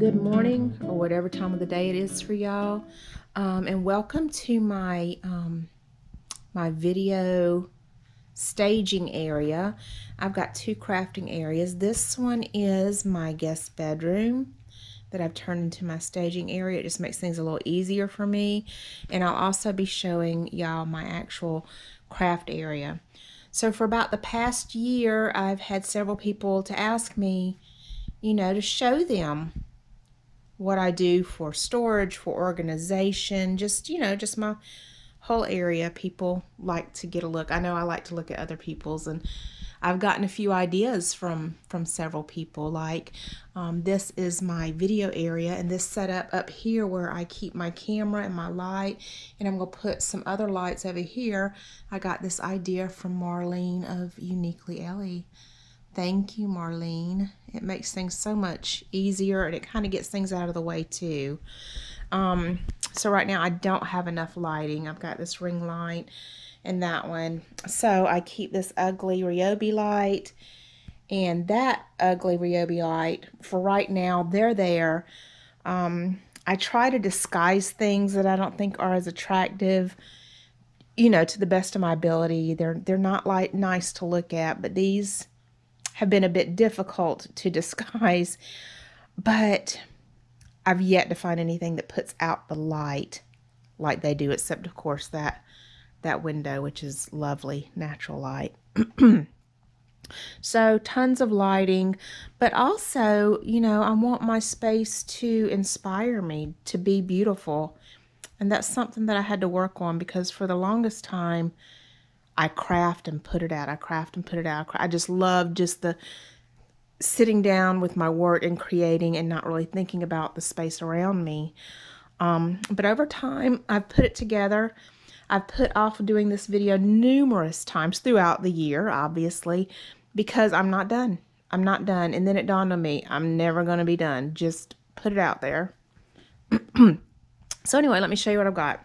good morning, or whatever time of the day it is for y'all, and welcome to my my video staging area. I've got two crafting areas. This one is my guest bedroom that I've turned into my staging area. It just makes things a little easier for me, and I'll also be showing y'all my actual craft area. So for about the past year, I've had several people to ask me, to show them what I do for storage, for organization, just my whole area. People like to get a look. I know I like to look at other people's, and I've gotten a few ideas from several people. Like this is my video area, and this setup up here where I keep my camera and my light, and I'm gonna put some other lights over here. I got this idea from Marlene of Uniquely Ellie. Thank you, Marlene. It makes things so much easier, and it kind of gets things out of the way too. So right now I don't have enough lighting. I've got this ring light and that one. So I keep this ugly Ryobi light and that ugly Ryobi light. For right now, they're there. I try to disguise things that I don't think are as attractive, to the best of my ability. They're not nice to look at, but these have been a bit difficult to disguise, but I've yet to find anything that puts out the light like they do, except of course that window, which is lovely natural light. So tons of lighting, but also, I want my space to inspire me to be beautiful. And that's something that I had to work on, because for the longest time, I craft and put it out. I craft and put it out. I just love just the sitting down with my work and creating and not really thinking about the space around me. But over time, I've put it together. I've put off doing this video numerous times throughout the year, obviously, because I'm not done. I'm not done. And then it dawned on me, I'm never going to be done. Just put it out there. So anyway, let me show you what I've got.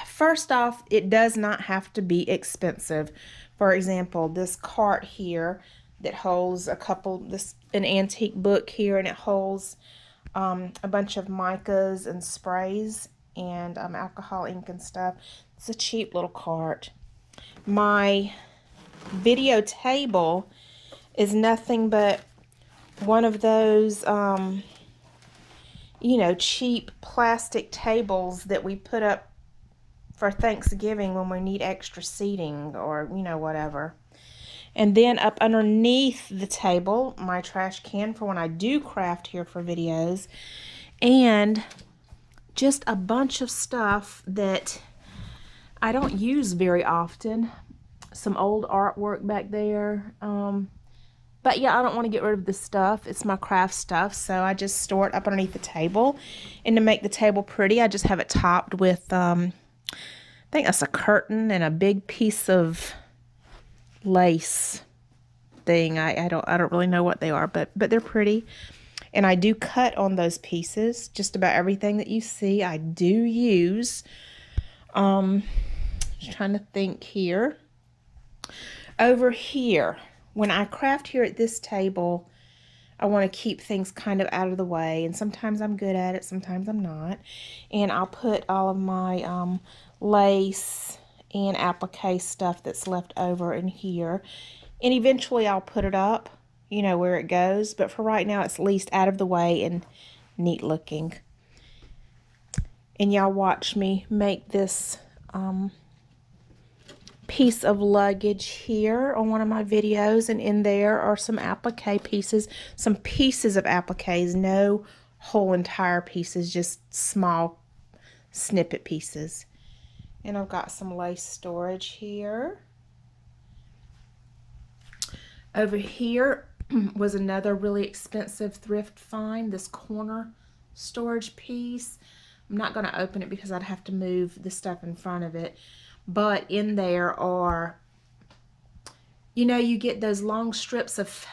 First off, it does not have to be expensive. For example, this cart here that holds an antique book here, and it holds a bunch of micas and sprays and alcohol ink and stuff. It's a cheap little cart. My video table is nothing but one of those cheap plastic tables that we put up for Thanksgiving when we need extra seating or, whatever. And then up underneath the table, my trash can for when I do craft here for videos. And just a bunch of stuff that I don't use very often. Some old artwork back there. But yeah, I don't want to get rid of this stuff. It's my craft stuff, so I just store it up underneath the table. And to make the table pretty, I just have it topped with, I think that's a curtain and a big piece of lace thing. I don't really know what they are, but they're pretty. And I do cut on those pieces. Just about everything that you see, I do use. Just trying to think here. Over here, when I craft here at this table, I want to keep things kind of out of the way, and sometimes I'm good at it, sometimes I'm not. And I'll put all of my lace and applique stuff that's left over in here, and eventually I'll put it up, where it goes, but for right now it's at least out of the way and neat looking. And y'all watch me make this piece of luggage here on one of my videos, and in there are some applique pieces, some pieces of appliques, no whole entire pieces, just small snippet pieces. And I've got some lace storage here. Over here was another really expensive thrift find, this corner storage piece. I'm not going to open it because I'd have to move the stuff in front of it. But in there are, you get those long strips of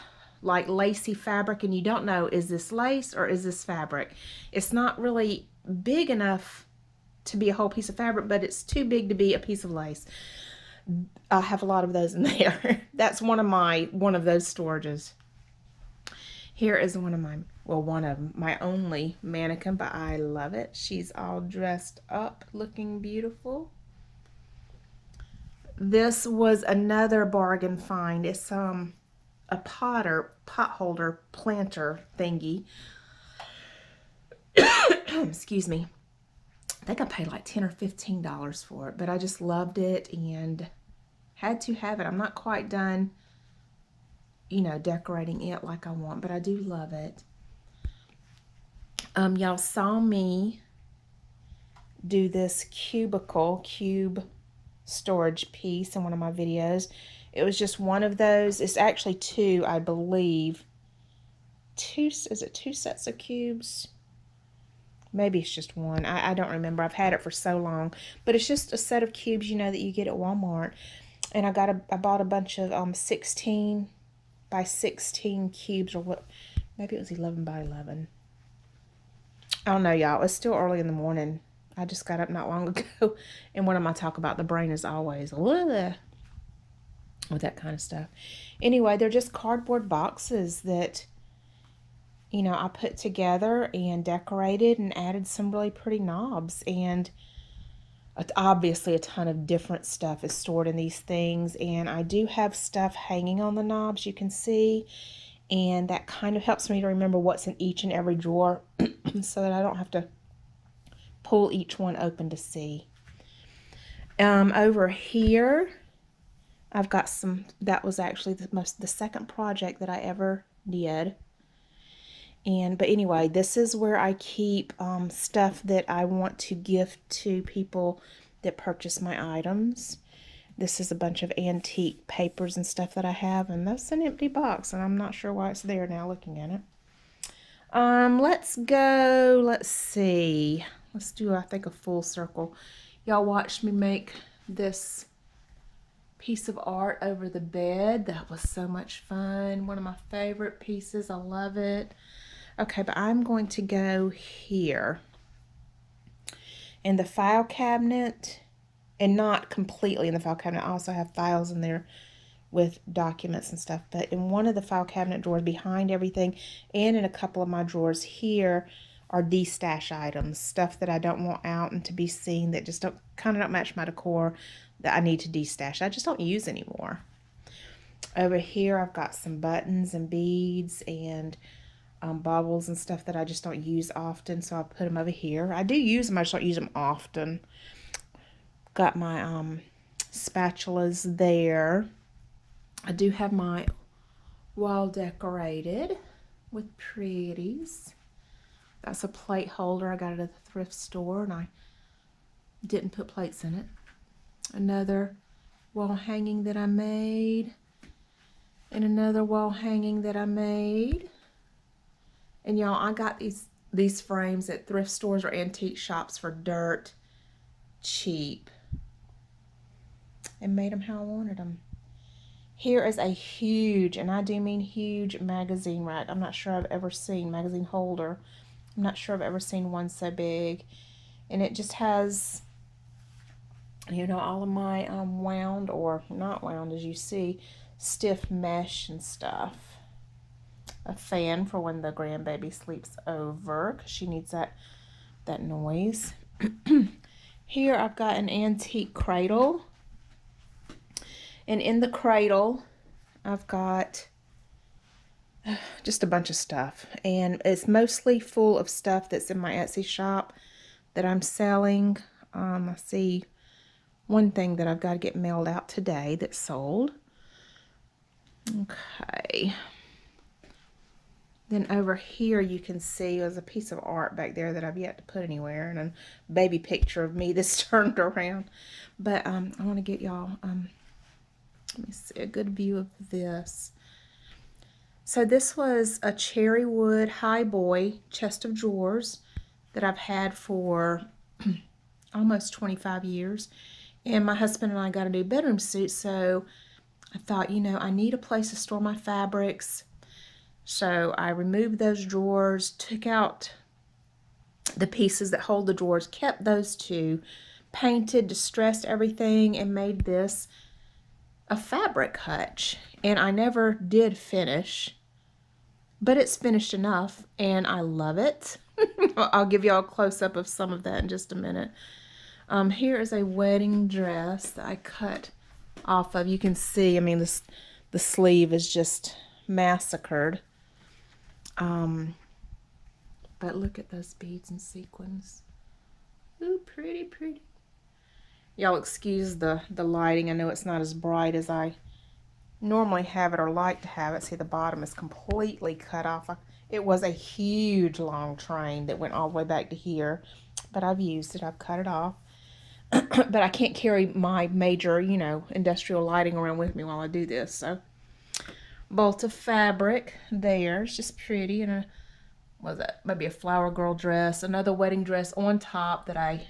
like lacy fabric, and you don't know, is this lace or is this fabric? It's not really big enough to be a whole piece of fabric, but it's too big to be a piece of lace. I have a lot of those in there. That's one of those storages. Here is one of well, one of my only mannequin, but I love it. She's all dressed up, looking beautiful. This was another bargain find. It's a pot holder planter thingy. Excuse me. I think I paid like $10 or $15 for it, but I just loved it and had to have it. I'm not quite done, you know, decorating it like I want, but I do love it. Y'all saw me do this cube storage piece in one of my videos. It was just one of those. It's actually two, I believe. Is it two sets of cubes? Maybe it's just one. I don't remember. I've had it for so long. But it's just a set of cubes, you know, that you get at Walmart. And I bought a bunch of 16 by 16 cubes, or what? Maybe it was 11 by 11. I don't know, y'all. It's still early in the morning. I just got up not long ago. And what am I talking about? The brain is always with that kind of stuff. Anyway, they're just cardboard boxes that, you know, I put together and decorated and added some really pretty knobs. And obviously a ton of different stuff is stored in these things. And I do have stuff hanging on the knobs, you can see. And that kind of helps me to remember what's in each and every drawer so that I don't have to pull each one open to see. Over here, I've got some, that was actually the second project that I ever did. But anyway, this is where I keep stuff that I want to gift to people that purchase my items. This is a bunch of antique papers and stuff that I have, and that's an empty box, and I'm not sure why it's there now looking at it. Let's see. Let's do, I think, a full circle. Y'all watched me make this piece of art over the bed. That was so much fun. One of my favorite pieces. I love it. Okay, but I'm going to go here in the file cabinet, and not completely in the file cabinet. I also have files in there with documents and stuff, but in one of the file cabinet drawers behind everything, and in a couple of my drawers here, are de-stash items, stuff that I don't want out and to be seen, that just kind of don't match my decor, that I need to de-stash. I just don't use anymore. Over here, I've got some buttons and beads and baubles and stuff that I just don't use often, so I'll put them over here. I do use them, I just don't use them often. Got my spatulas there. I do have my wall decorated with pretties. That's a plate holder I got it at the thrift store, and I didn't put plates in it. Another wall hanging that I made, and another wall hanging that I made. And y'all, I got these frames at thrift stores or antique shops for dirt cheap, and made them how I wanted them. Here is a huge, and I do mean huge, magazine rack. I'm not sure I've ever seen, magazine holder. I'm not sure I've ever seen one so big. And it just has, you know, all of my wound, or not wound as you see, stiff mesh and stuff. A fan for when the grandbaby sleeps over, because she needs that noise. Here I've got an antique cradle. And in the cradle, I've got just a bunch of stuff. And it's mostly full of stuff that's in my Etsy shop that I'm selling. I see one thing that I've got to get mailed out today that's sold. Okay. Then over here you can see there's a piece of art back there that I've yet to put anywhere, and a baby picture of me that's turned around. But I want to get y'all, let me see, a good view of this. So this was a cherry wood high boy chest of drawers that I've had for almost 25 years. And my husband and I got a new bedroom suite, so I thought, you know, I need a place to store my fabrics. So I removed those drawers, took out the pieces that hold the drawers, kept those two, painted, distressed everything, and made this a fabric hutch. And I never did finish but it's finished enough and I love it. I'll give y'all a close-up of some of that in just a minute. Here is a wedding dress that I cut off of. You can see, I mean, the sleeve is just massacred. But look at those beads and sequins. Ooh, pretty, pretty. Y'all excuse the lighting. I know it's not as bright as I normally have it or like to have it. See, the bottom is completely cut off. It was a huge long train that went all the way back to here, but I've used it. I've cut it off. But I can't carry my major, you know, industrial lighting around with me while I do this. So, bolt of fabric there. It's just pretty. And what was that? Maybe a flower girl dress. Another wedding dress on top that I,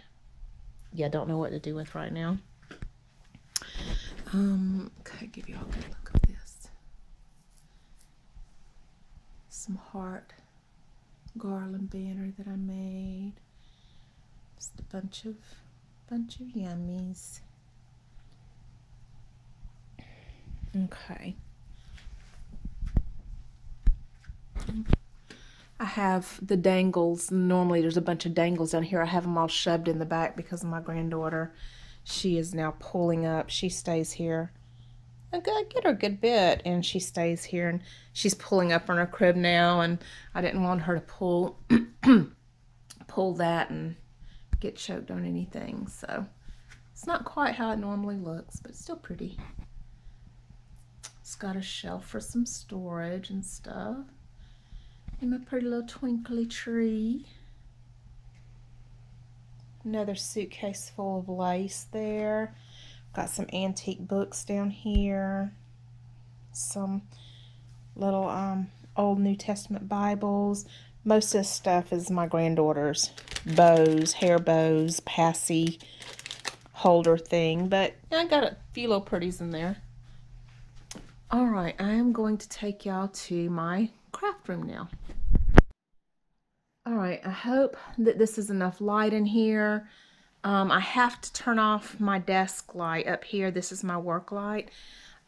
don't know what to do with right now. Okay, give you all a good look at this. Some heart garland banner that I made. Just a bunch of yummies. Okay. I have the dangles. Normally there's a bunch of dangles down here. I have them all shoved in the back because of my granddaughter. She is now pulling up. She stays here. I get her a good bit, and she stays here, and she's pulling up on her crib now, and I didn't want her to pull pull that and get choked on anything. So it's not quite how it normally looks, but it's still pretty. It's got a shelf for some storage and stuff. And my pretty little twinkly tree. Another suitcase full of lace there. Got some antique books down here. Some little old New Testament Bibles. Most of this stuff is my granddaughter's bows, hair bows, passy holder thing. But I got a few little pretties in there. Alright, I am going to take y'all to my craft room now. Alright, I hope that this is enough light in here. I have to turn off my desk light up here. This is my work light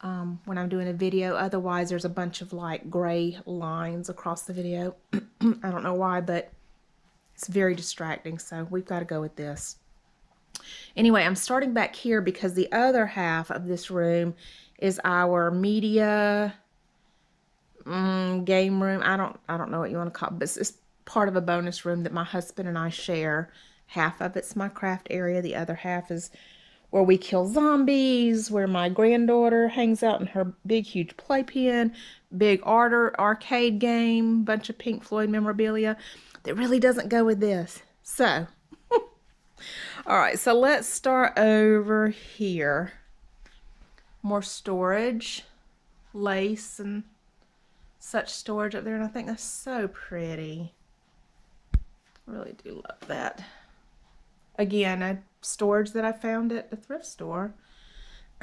when I'm doing a video. Otherwise, there's a bunch of like gray lines across the video. I don't know why, but it's very distracting. So we've got to go with this. Anyway, I'm starting back here because the other half of this room is our media game room. I don't know what you want to call it, but it's part of a bonus room that my husband and I share. Half of it's my craft area. The other half is where we kill zombies, where my granddaughter hangs out in her big, huge playpen, big arcade game, bunch of Pink Floyd memorabilia that really doesn't go with this. So, all right, so let's start over here. More storage, lace, and such storage up there, and I think that's so pretty. I really do love that. Again, a storage that I found at the thrift store.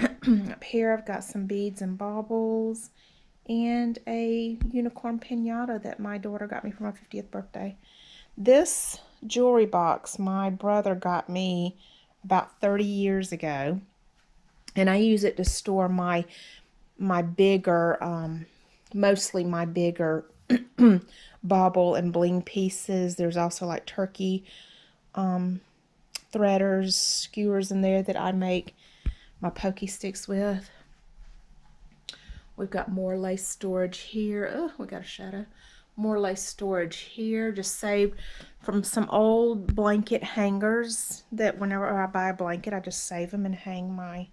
Up here I've got some beads and baubles and a unicorn piñata that my daughter got me for my 50th birthday. This jewelry box my brother got me about 30 years ago, and I use it to store my bigger, mostly my bigger bauble and bling pieces. There's also like turkey threaders, skewers in there that I make my pokey sticks with. We've got more lace storage here. Oh, we got a shadow. More lace storage here, just saved from some old blanket hangers that whenever I buy a blanket, I just save them and hang my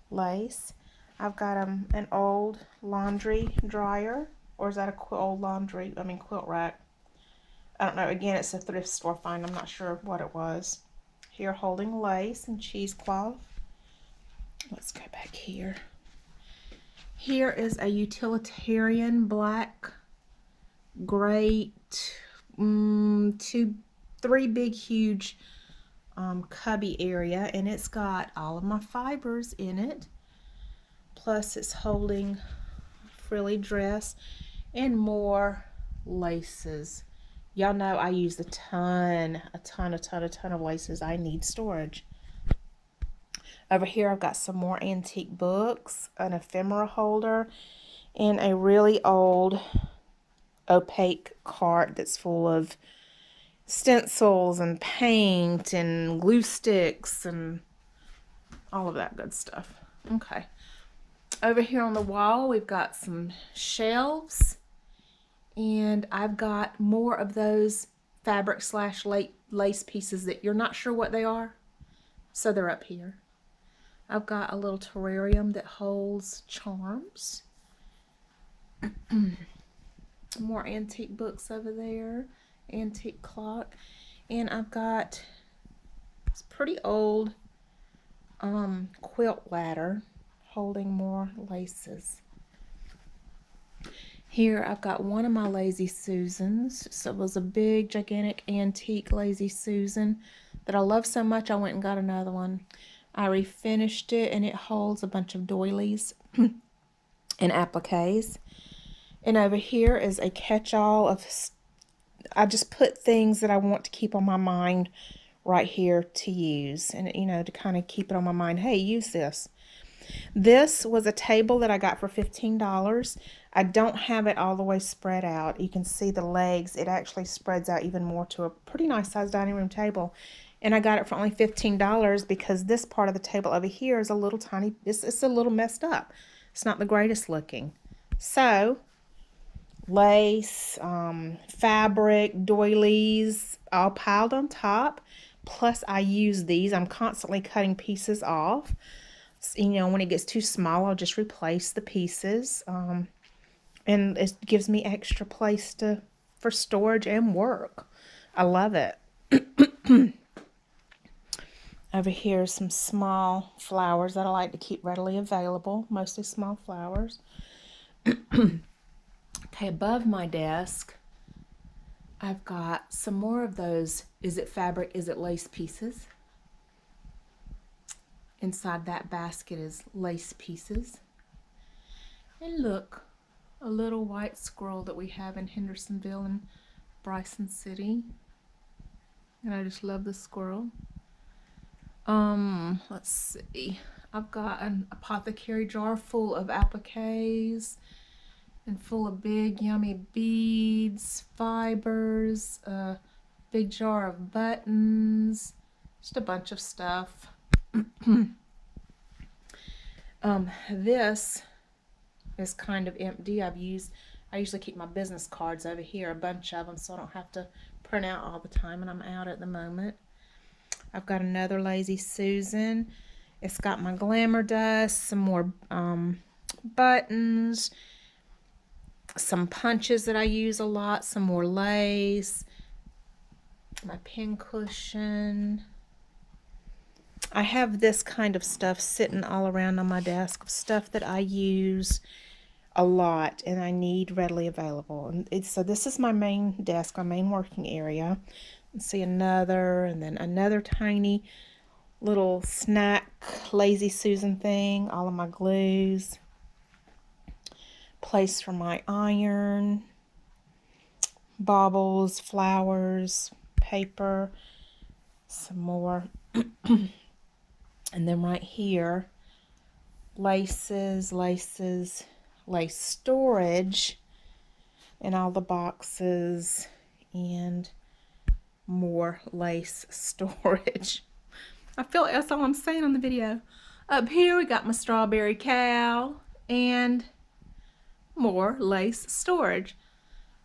lace. I've got an old laundry dryer, or is that a quilt rack? I don't know. Again, it's a thrift store find. I'm not sure what it was. Here holding lace and cheesecloth. Let's go back here. Here is a utilitarian black, gray, three big, huge cubby area, and it's got all of my fibers in it. Plus, it's holding a frilly dress and more laces. Y'all know I use a ton of laces. I need storage. Over here, I've got some more antique books, an ephemera holder, and a really old opaque cart that's full of stencils and paint and glue sticks and all of that good stuff. Okay. Over here on the wall, we've got some shelves, and I've got more of those fabric slash lace pieces that you're not sure what they are, so they're up here. I've got a little terrarium that holds charms. More antique books over there, antique clock, and I've got this pretty old quilt ladder holding more laces. Here I've got one of my Lazy Susans. So it was a big, gigantic, antique Lazy Susan that I love so much I went and got another one. I refinished it, and it holds a bunch of doilies and appliques. And over here is a catch-all of, I just put things that I want to keep on my mind right here to use. And, you know, to kind of keep it on my mind. Hey, use this. This was a table that I got for $15. I don't have it all the way spread out. You can see the legs. It actually spreads out even more to a pretty nice sized dining room table. And I got it for only $15 because this part of the table over here is a little tiny, it's a little messed up. It's not the greatest looking. So, lace, fabric, doilies, all piled on top. Plus I use these. I'm constantly cutting pieces off. You know, when it gets too small, I'll just replace the pieces. And it gives me extra place for storage and work. I love it. Over here are some small flowers that I like to keep readily available. Mostly small flowers. Okay, above my desk, I've got some more of those, is it fabric, is it lace pieces? Inside that basket is lace pieces. And look, a little white squirrel that we have in Hendersonville and Bryson City. And I just love the squirrel. Let's see. I've got an apothecary jar full of appliques and full of big yummy beads, fibers, a big jar of buttons, just a bunch of stuff. This is kind of empty. I usually keep my business cards over here, a bunch of them, so I don't have to print out all the time, and I'm out at the moment. I've got another Lazy Susan. It's got my glamour dust, some more buttons, some punches that I use a lot, some more lace, my pin cushion. I have this kind of stuff sitting all around on my desk of stuff that I use a lot and I need readily available. And so this is my main desk, my main working area. Let's see, another, and then another tiny little snack Lazy Susan thing, all of my glues, place for my iron, baubles, flowers, paper, some more. And then right here, laces, lace storage, and all the boxes, and more lace storage. I feel like that's all I'm saying on the video. Up here we got my strawberry cow and more lace storage.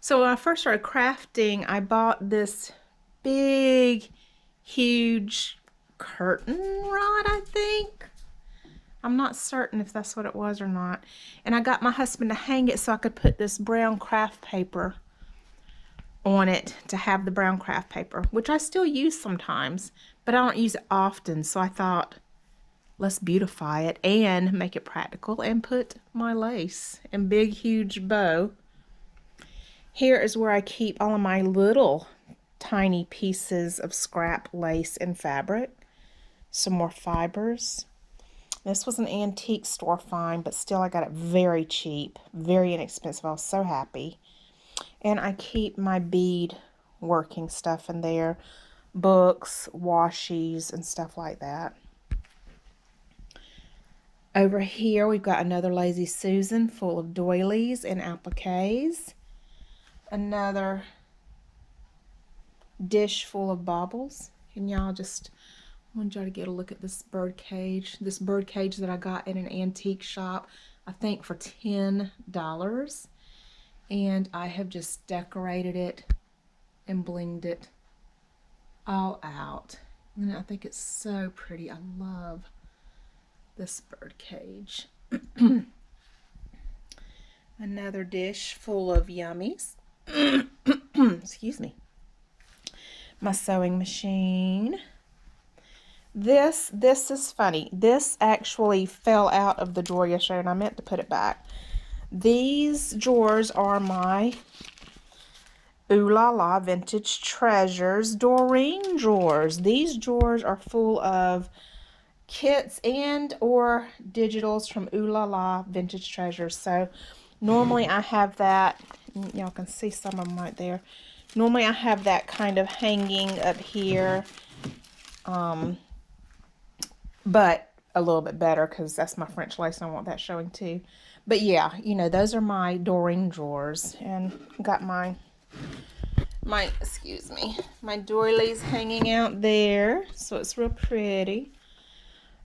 So when I first started crafting, I bought this big, huge curtain rod, I think. I'm not certain if that's what it was or not. And I got my husband to hang it so I could put this brown craft paper on it to have the brown craft paper, which I still use sometimes, but I don't use it often. So I thought, let's beautify it and make it practical and put my lace and big, huge bow. Here is where I keep all of my little tiny pieces of scrap lace and fabric. Some more fibers. This was an antique store find, but still I got it very cheap, very inexpensive. I was so happy. And I keep my bead working stuff in there, books, washies, and stuff like that. Over here we've got another Lazy Susan full of doilies and appliques. another dish full of baubles. And y'all just, I want y'all to get a look at this bird cage. This bird cage that I got in an antique shop, I think for $10. And I have just decorated it and blinged it all out. And I think it's so pretty. I love this bird cage. Another dish full of yummies. Excuse me. My sewing machine. This is funny. This actually fell out of the drawer yesterday and I meant to put it back. These drawers are my Ooh La La Vintage Treasures Doreen drawers. These drawers are full of kits and or digitals from Ooh La La Vintage Treasures. So normally I have that, y'all can see some of them right there. Normally I have that kind of hanging up here, but a little bit better because that's my French lace and I want that showing too. But yeah, you know, those are my Doreen drawers, and got my excuse me, my doilies hanging out there, so it's real pretty.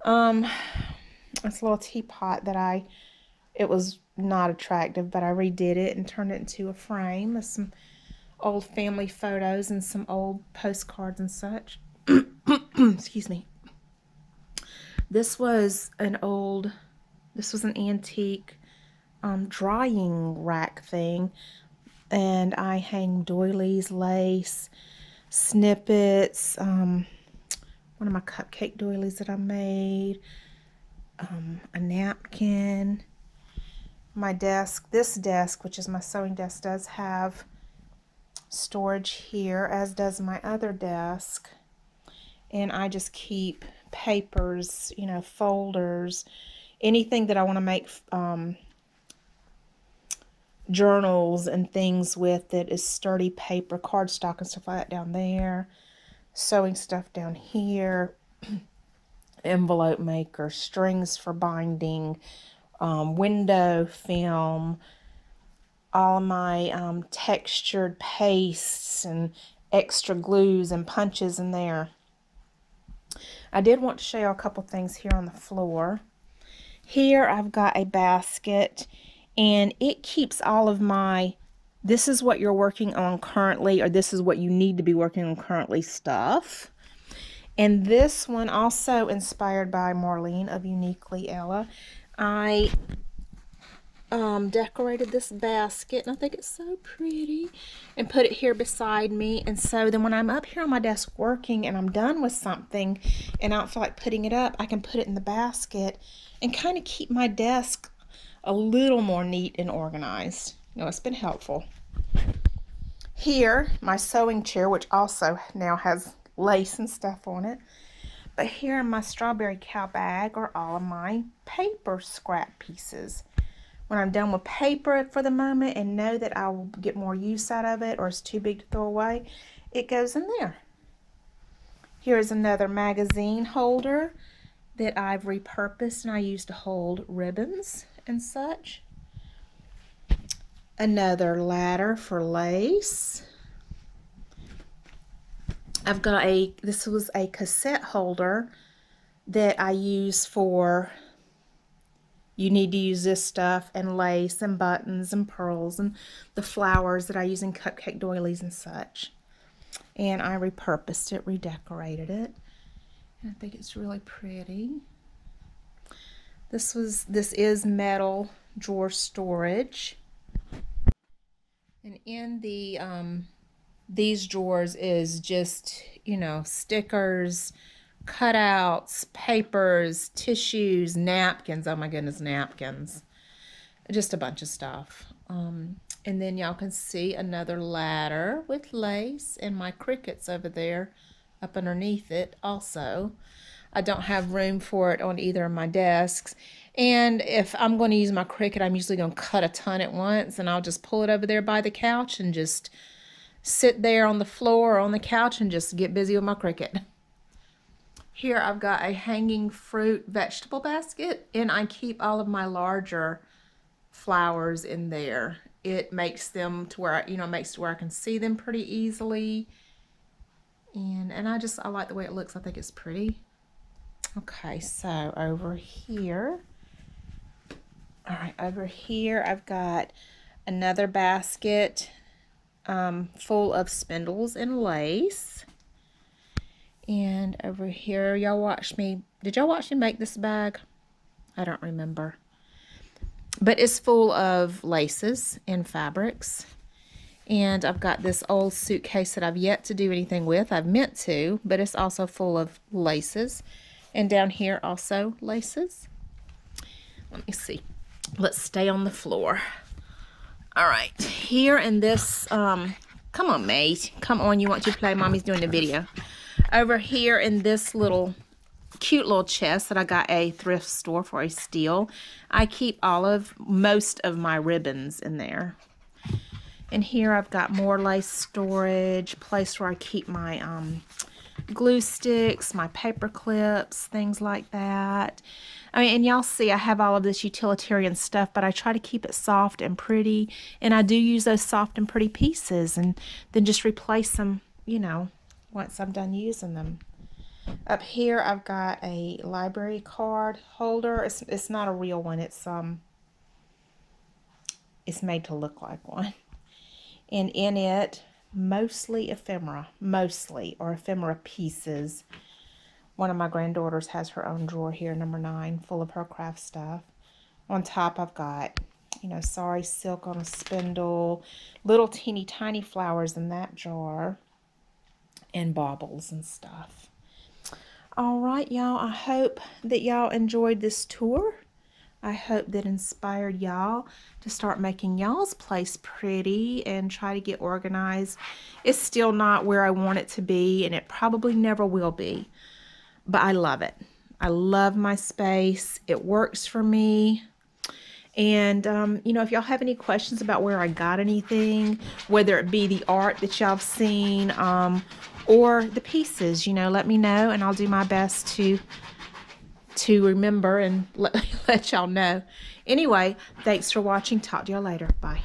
It's a little teapot that it was not attractive, but I redid it and turned it into a frame with some old family photos and some old postcards and such. Excuse me. This was an antique drying rack thing, and I hang doilies, lace, snippets, one of my cupcake doilies that I made, a napkin. My desk, this desk, which is my sewing desk, does have storage here, as does my other desk, and I just keep papers, you know, folders, anything that I want to make journals and things with that is sturdy paper, cardstock and stuff like that down there, sewing stuff down here, envelope maker, strings for binding, window film, all my textured pastes and extra glues and punches in there. I did want to show you a couple things here on the floor. Here I've got a basket, and it keeps all of my, this is what you're working on currently, or this is what you need to be working on currently stuff. And this one, also inspired by Marlene of Uniquely Ella, I decorated this basket, and I think it's so pretty, and put it here beside me. And so then when I'm up here on my desk working and I'm done with something and I don't feel like putting it up, I can put it in the basket and kind of keep my desk a little more neat and organized. You know, it's been helpful. Here, my sewing chair, which also now has lace and stuff on it. But here in my strawberry cow bag are all of my paper scrap pieces. When I'm done with paper for the moment and know that I will get more use out of it or it's too big to throw away, it goes in there. Here's another magazine holder that I've repurposed and I use to hold ribbons and such. Another ladder for lace. I've got this was a cassette holder that I use for, you need to use this stuff, and lace and buttons and pearls and the flowers that I use in cupcake doilies and such. And I repurposed it, redecorated it. And I think it's really pretty. This is metal drawer storage. And in the these drawers is just, you know, stickers, cutouts, papers, tissues, napkins. Oh my goodness, napkins. Just a bunch of stuff. And then y'all can see another ladder with lace and my crickets over there up underneath it also. I don't have room for it on either of my desks. And if I'm going to use my cricket, I'm usually going to cut a ton at once, and I'll just pull it over there by the couch and just sit there on the floor or on the couch and just get busy with my cricket. Here I've got a hanging fruit vegetable basket, and I keep all of my larger flowers in there. it makes them to where, makes to where I can see them pretty easily. And I like the way it looks. I think it's pretty. Okay, so over here, all right, over here I've got another basket full of spindles and lace. And over here, y'all watched me. Did y'all watch me make this bag? I don't remember. But it's full of laces and fabrics. And I've got this old suitcase that I've yet to do anything with. I've meant to, but it's also full of laces. And down here also laces. Let me see. Let's stay on the floor. All right. Here in this, come on, mate. Come on, you want to play? Mommy's doing the video. Over here in this cute little chest that I got a thrift store for a steal, I keep most of my ribbons in there. And here I've got more lace storage, place where I keep my glue sticks, my paper clips, things like that. I mean, and y'all see I have all of this utilitarian stuff, but I try to keep it soft and pretty. And I do use those soft and pretty pieces and then just replace them, once I'm done using them. Up here I've got a library card holder. It's not a real one. It's made to look like one. And in it, mostly ephemera pieces. One of my granddaughters has her own drawer here, number 9, full of her craft stuff. On top I've got, sari silk on a spindle, little teeny tiny flowers in that jar, and baubles and stuff. All right, y'all, I hope that y'all enjoyed this tour. I hope that inspired y'all to start making y'all's place pretty and try to get organized. It's still not where I want it to be, and it probably never will be, but I love it. I love my space. It works for me. And, if y'all have any questions about where I got anything, whether it be the art that y'all have seen, or the pieces, let me know, and I'll do my best to remember and let y'all know. Anyway, thanks for watching. Talk to y'all later. Bye.